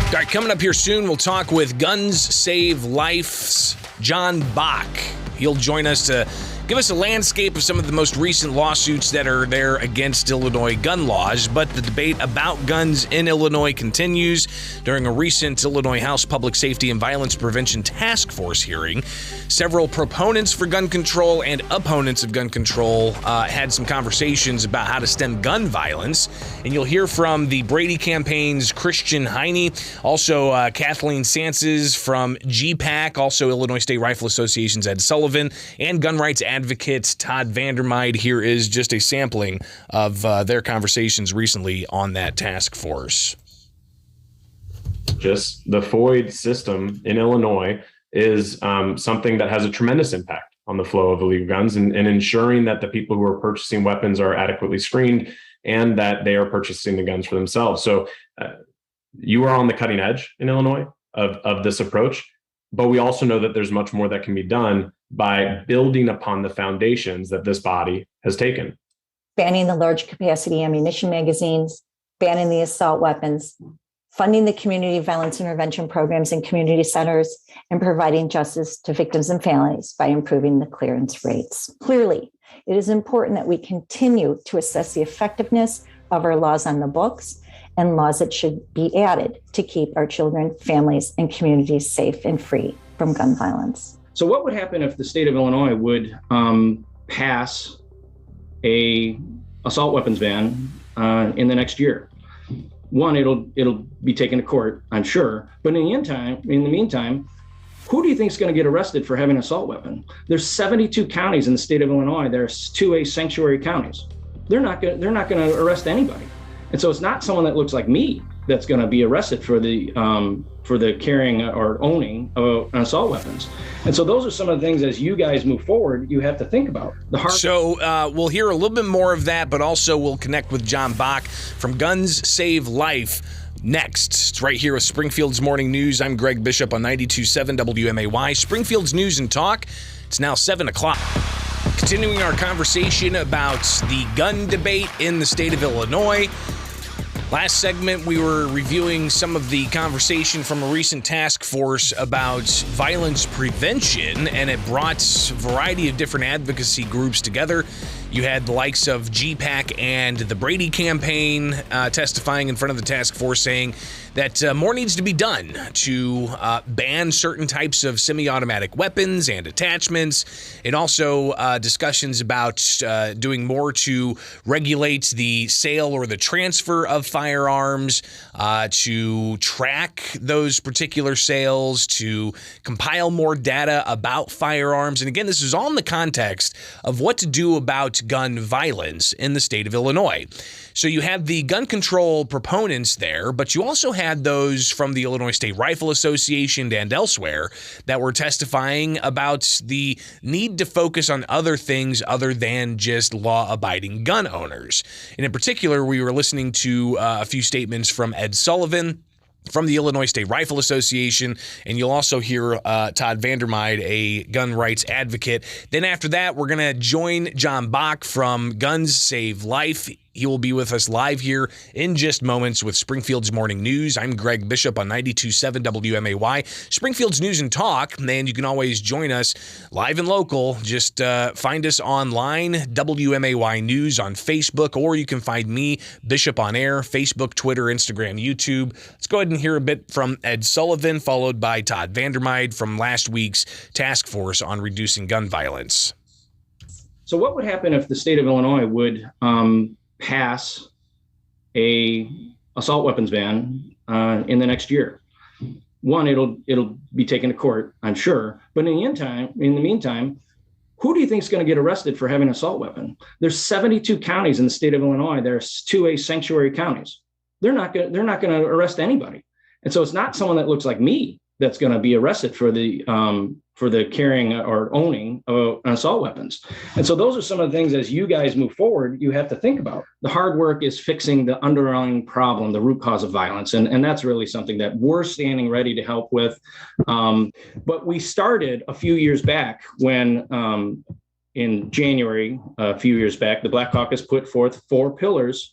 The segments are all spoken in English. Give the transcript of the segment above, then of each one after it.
All right, coming up here soon, we'll talk with Guns Save Life's John Bach. He'll join us to give us a landscape of some of the most recent lawsuits that are there against Illinois gun laws. But the debate about guns in Illinois continues. During a recent Illinois House Public Safety and Violence Prevention Task Force hearing, several proponents for gun control and opponents of gun control had some conversations about how to stem gun violence. And you'll hear from the Brady campaign's Christian Heine, also Kathleen Sances from GPAC, also Illinois State Rifle Association's Ed Sullivan, and gun rights advocate Todd Vandermeide. Here is just a sampling of their conversations recently on that task force. Just the FOID system in Illinois is something that has a tremendous impact on the flow of illegal guns and ensuring that the people who are purchasing weapons are adequately screened and that they are purchasing the guns for themselves. So you are on the cutting edge in Illinois of this approach, but we also know that there's much more that can be done by building upon the foundations that this body has taken. Banning the large capacity ammunition magazines, banning the assault weapons, funding the community violence intervention programs in community centers, and providing justice to victims and families by improving the clearance rates. Clearly, it is important that we continue to assess the effectiveness of our laws on the books and laws that should be added to keep our children, families, and communities safe and free from gun violence. So what would happen if the state of Illinois would pass a assault weapons ban in the next year? One, it'll be taken to court, I'm sure. But in the meantime, who do you think is going to get arrested for having an assault weapon? There's 72 counties in the state of Illinois. There's 2A sanctuary counties. They're not going to arrest anybody. And so it's not someone that looks like me that's going to be arrested for the carrying or owning of assault weapons. And so those are some of the things as you guys move forward, you have to think about. So we'll hear a little bit more of that, but also we'll connect with John Bach from Guns Save Life next. It's right here with Springfield's Morning News. I'm Greg Bishop on 92.7 WMAY. Springfield's News and Talk. It's now 7 o'clock. Continuing our conversation about the gun debate in the state of Illinois. Last segment, we were reviewing some of the conversation from a recent task force about violence prevention, and it brought a variety of different advocacy groups together. You had the likes of GPAC and the Brady campaign testifying in front of the task force saying that more needs to be done to ban certain types of semi-automatic weapons and attachments, and also discussions about doing more to regulate the sale or the transfer of firearms, to track those particular sales, to compile more data about firearms. And again, this is all in the context of what to do about gun violence in the state of Illinois. So you had the gun control proponents there, but you also had those from the Illinois State Rifle Association and elsewhere that were testifying about the need to focus on other things other than just law-abiding gun owners. And in particular, we were listening to a few statements from Ed Sullivan from the Illinois State Rifle Association, and you'll also hear Todd Vandermeide, a gun rights advocate. Then after that, we're going to join John Bach from Guns Save Life. He will be with us live here in just moments with Springfield's Morning News. I'm Greg Bishop on 92.7 WMAY. Springfield's News and Talk, and you can always join us live and local. Just find us online, WMAY News on Facebook, or you can find me, Bishop on Air, Facebook, Twitter, Instagram, YouTube. Let's go ahead and hear a bit from Ed Sullivan, followed by Todd Vandermeide from last week's task force on reducing gun violence. So what would happen if the state of Illinois would pass a assault weapons ban in the next year? One, it'll be taken to court, I'm sure. But in the meantime, who do you think is going to get arrested for having an assault weapon? There's 72 counties in the state of Illinois. There's 2A sanctuary counties. They're not going to arrest anybody. And so it's not someone that looks like me that's going to be arrested for the carrying or owning of assault weapons. And so those are some of the things as you guys move forward, you have to think about. The hard work is fixing the underlying problem, the root cause of violence. And that's really something that we're standing ready to help with. But we started a few years back when in January, a few years back, the Black Caucus put forth 4 pillars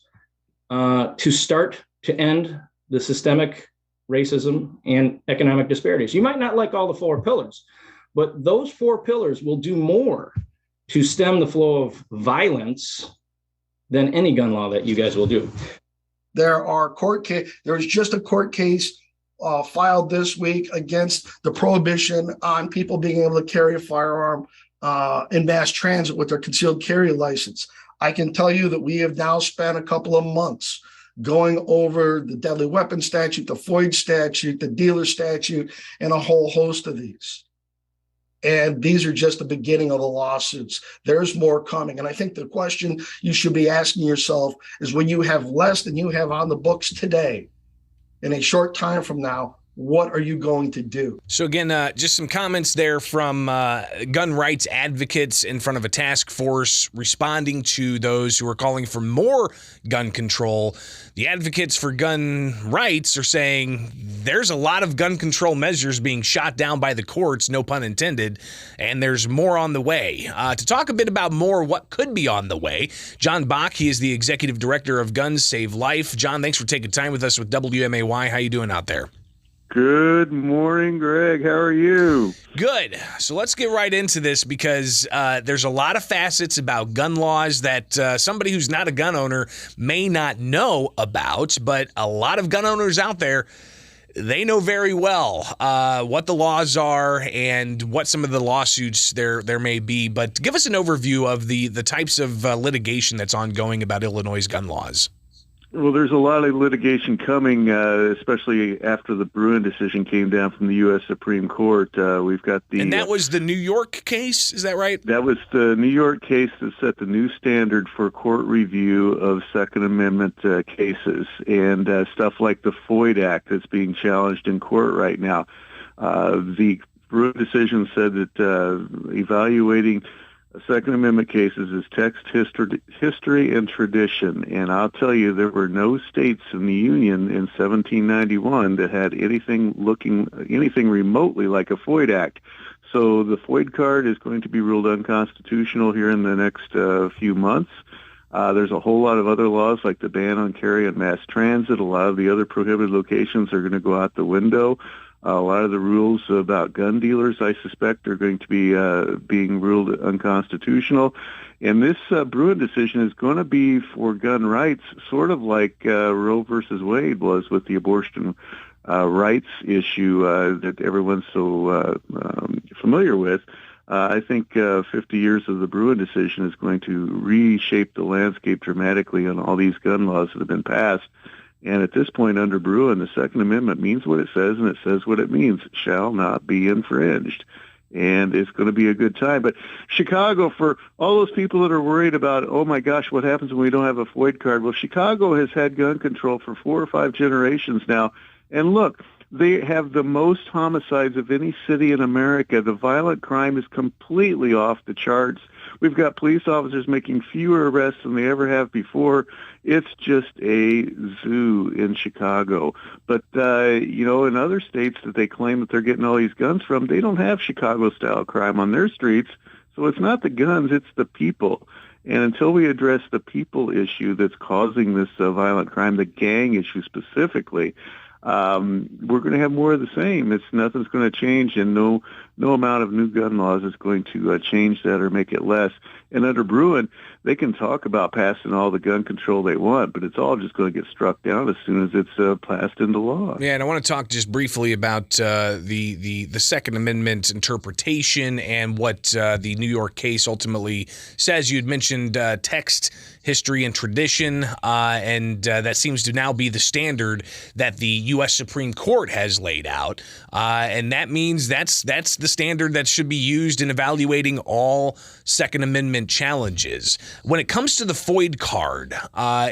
to start to end the systemic racism, and economic disparities. You might not like all the 4 pillars, but those 4 pillars will do more to stem the flow of violence than any gun law that you guys will do. There's just a court case filed this week against the prohibition on people being able to carry a firearm in mass transit with their concealed carry license. I can tell you that we have now spent a couple of months going over the deadly weapon statute, the FOID statute, the dealer statute, and a whole host of these. And these are just the beginning of the lawsuits. There's more coming. And I think the question you should be asking yourself is, when you have less than you have on the books today, in a short time from now, what are you going to do? So again, just some comments there from gun rights advocates in front of a task force responding to those who are calling for more gun control. The advocates for gun rights are saying there's a lot of gun control measures being shot down by the courts, no pun intended, and there's more on the way. To talk a bit about more what could be on the way, John Boch, he is the executive director of Guns Save Life. John, thanks for taking time with us with WMAY. How you doing out there? Good morning, Greg. How are you? Good. So let's get right into this, because there's a lot of facets about gun laws that somebody who's not a gun owner may not know about, but a lot of gun owners out there, they know very well what the laws are and what some of the lawsuits there may be. But give us an overview of the types of litigation that's ongoing about Illinois' gun laws. Well, there's a lot of litigation coming, especially after the Bruin decision came down from the U.S. Supreme Court. We've got the... And that was the New York case, is that right? That was the New York case that set the new standard for court review of Second Amendment cases, and stuff like the FOID Act that's being challenged in court right now. The Bruin decision said that evaluating Second Amendment cases is text, history, and tradition. And I'll tell you, there were no states in the Union in 1791 that had anything remotely like a FOID Act. So the FOID card is going to be ruled unconstitutional here in the next few months. There's a whole lot of other laws, like the ban on carry on mass transit. A lot of the other prohibited locations are going to go out the window. A lot of the rules about gun dealers, I suspect, are going to be being ruled unconstitutional. And this Bruin decision is going to be for gun rights, sort of like Roe versus Wade was with the abortion rights issue that everyone's so familiar with. I think 50 years of the Bruin decision is going to reshape the landscape dramatically on all these gun laws that have been passed. And at this point, under Bruin, the Second Amendment means what it says, and it says what it means. It shall not be infringed. And it's going to be a good time. But Chicago, for all those people that are worried about, oh my gosh, what happens when we don't have a FOID card? Well, Chicago has had gun control for 4 or 5 generations now. And look, they have the most homicides of any city in America. The violent crime is completely off the charts. We've got police officers making fewer arrests than they ever have before. It's just a zoo in Chicago. But, in other states that they claim that they're getting all these guns from, they don't have Chicago-style crime on their streets. So it's not the guns, it's the people. And until we address the people issue that's causing this violent crime, the gang issue specifically, we're going to have more of the same. Nothing's going to change, and no amount of new gun laws is going to change that or make it less. And under Bruin, they can talk about passing all the gun control they want, but it's all just going to get struck down as soon as it's passed into law. Yeah, and I want to talk just briefly about the Second Amendment interpretation and what the New York case ultimately says. You had mentioned text, history, and tradition, and that seems to now be the standard that the U.S. Supreme Court has laid out, and that means that's the standard that should be used in evaluating all Second Amendment challenges. When it comes to the FOID card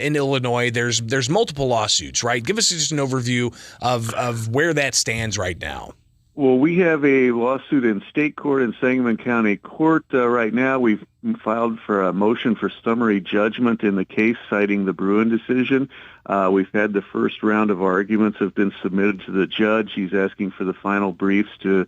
in Illinois, there's multiple lawsuits, right? Give us just an overview of where that stands right now. Well, we have a lawsuit in state court in Sangamon County Court right now. We've filed for a motion for summary judgment in the case citing the Bruin decision. We've had the first round of arguments have been submitted to the judge. He's asking for the final briefs to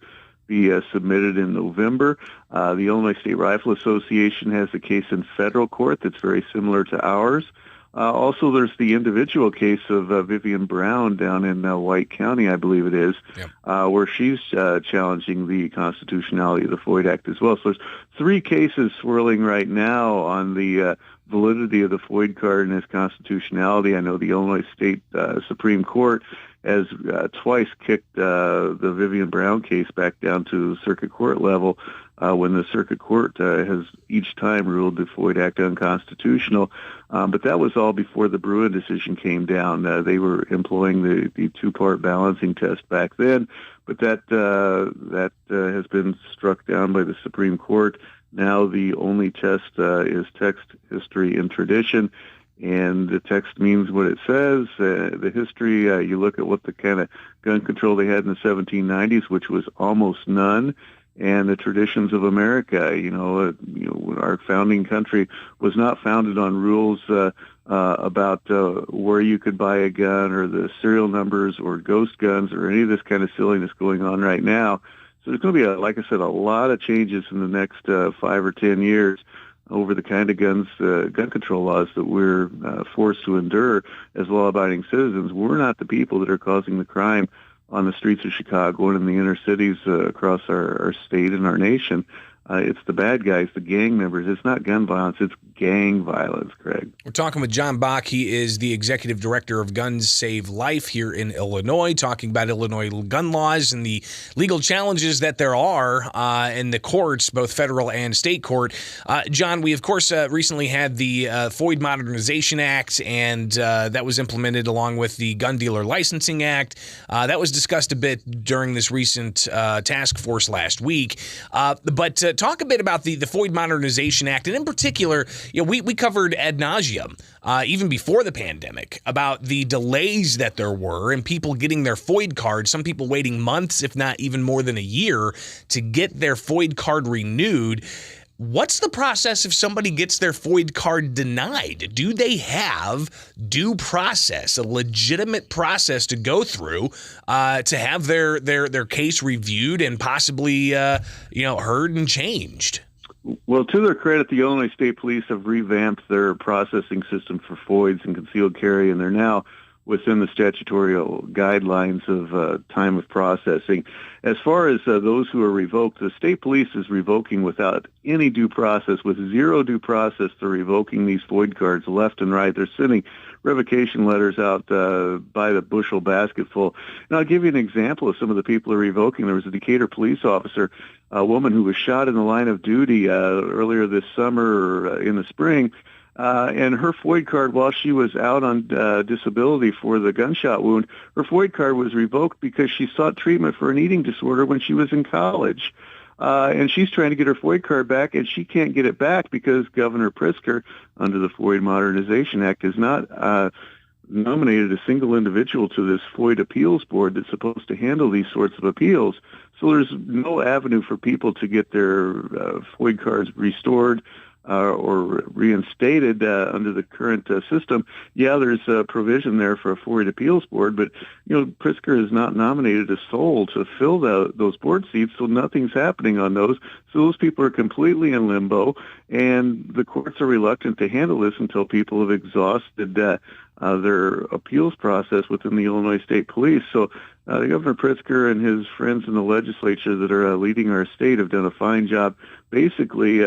be submitted in November. The Illinois State Rifle Association has a case in federal court that's very similar to ours. Also, there's the individual case of Vivian Brown down in White County, I believe it is, where she's challenging the constitutionality of the Floyd Act as well. So there's 3 cases swirling right now on the validity of the Floyd card and its constitutionality. I know the Illinois State Supreme Court has twice kicked the Vivian Brown case back down to circuit court level when the circuit court has each time ruled the Floyd Act unconstitutional. But that was all before the Bruin decision came down. They were employing the 2-part balancing test back then, but that has been struck down by the Supreme Court. Now the only test is text, history, and tradition. And the text means what it says. The history, you look at what the kind of gun control they had in the 1790s, which was almost none, and the traditions of America. Our founding country was not founded on rules about where you could buy a gun or the serial numbers or ghost guns or any of this kind of silliness going on right now. So there's going to be, like I said, a lot of changes in the next 5 or 10 years over the kind of gun control laws that we're forced to endure as law-abiding citizens. We're not the people that are causing the crime on the streets of Chicago and in the inner cities across our state and our nation. It's the bad guys, the gang members. It's not gun violence, it's gang violence, Craig. We're talking with John Boch. He is the executive director of Guns Save Life here in Illinois, talking about Illinois gun laws and the legal challenges that there are in the courts, both federal and state court. John, we, of course, recently had the Floyd Modernization Act, and that was implemented along with the Gun Dealer Licensing Act. That was discussed a bit during this recent task force last week. But talk a bit about the Floyd Modernization Act, and in particular, we covered ad nauseum, even before the pandemic, about the delays that there were and people getting their Floyd card, some people waiting months, if not even more than a year, to get their Floyd card renewed. What's the process if somebody gets their Floyd card denied? Do they have due process, a legitimate process to go through to have their case reviewed and possibly heard and changed? Well, to their credit, the Illinois State Police have revamped their processing system for Floyds and concealed carry, and they're now within the statutory guidelines of time of processing. As far as those who are revoked, the state police is revoking without any due process, with zero due process. They're revoking these Floyd cards left and right. They're sending revocation letters out by the bushel basketful. And I'll give you an example of some of the people who are revoking. There was a Decatur police officer, a woman who was shot in the line of duty earlier this summer or in the spring. And her Floyd card, while she was out on disability for the gunshot wound, her Floyd card was revoked because she sought treatment for an eating disorder when she was in college. And she's trying to get her Floyd card back, and she can't get it back because Governor Pritzker, under the Floyd Modernization Act, has not nominated a single individual to this Floyd Appeals Board that's supposed to handle these sorts of appeals. So there's no avenue for people to get their Floyd cards restored or reinstated under the current system. Yeah, there's a provision there for a Floyd Appeals Board, but Pritzker has not nominated a soul to fill those board seats, so nothing's happening on those. So those people are completely in limbo, and the courts are reluctant to handle this until people have exhausted their appeals process within the Illinois State Police. So Governor Pritzker and his friends in the legislature that are leading our state have done a fine job basically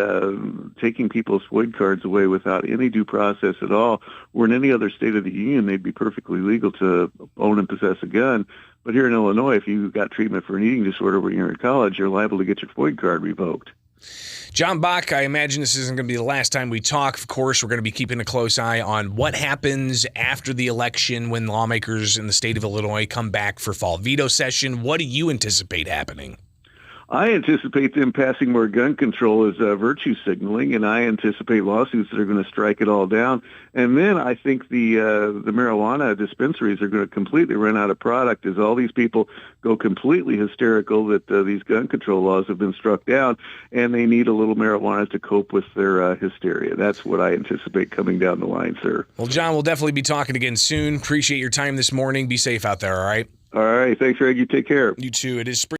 taking people's Floyd cards away without any due process at all. Where in any other state of the union, they'd be perfectly legal to own and possess a gun. But here in Illinois, if you got treatment for an eating disorder when you're in college, you're liable to get your Floyd card revoked. John Boch, I imagine this isn't going to be the last time we talk. Of course, we're going to be keeping a close eye on what happens after the election when lawmakers in the state of Illinois come back for fall veto session. What do you anticipate happening? I anticipate them passing more gun control as virtue signaling, and I anticipate lawsuits that are going to strike it all down. And then I think the marijuana dispensaries are going to completely run out of product as all these people go completely hysterical that these gun control laws have been struck down, and they need a little marijuana to cope with their hysteria. That's what I anticipate coming down the line, sir. Well, John, we'll definitely be talking again soon. Appreciate your time this morning. Be safe out there, all right? All right. Thanks, Greg. You take care. You too. It is spring.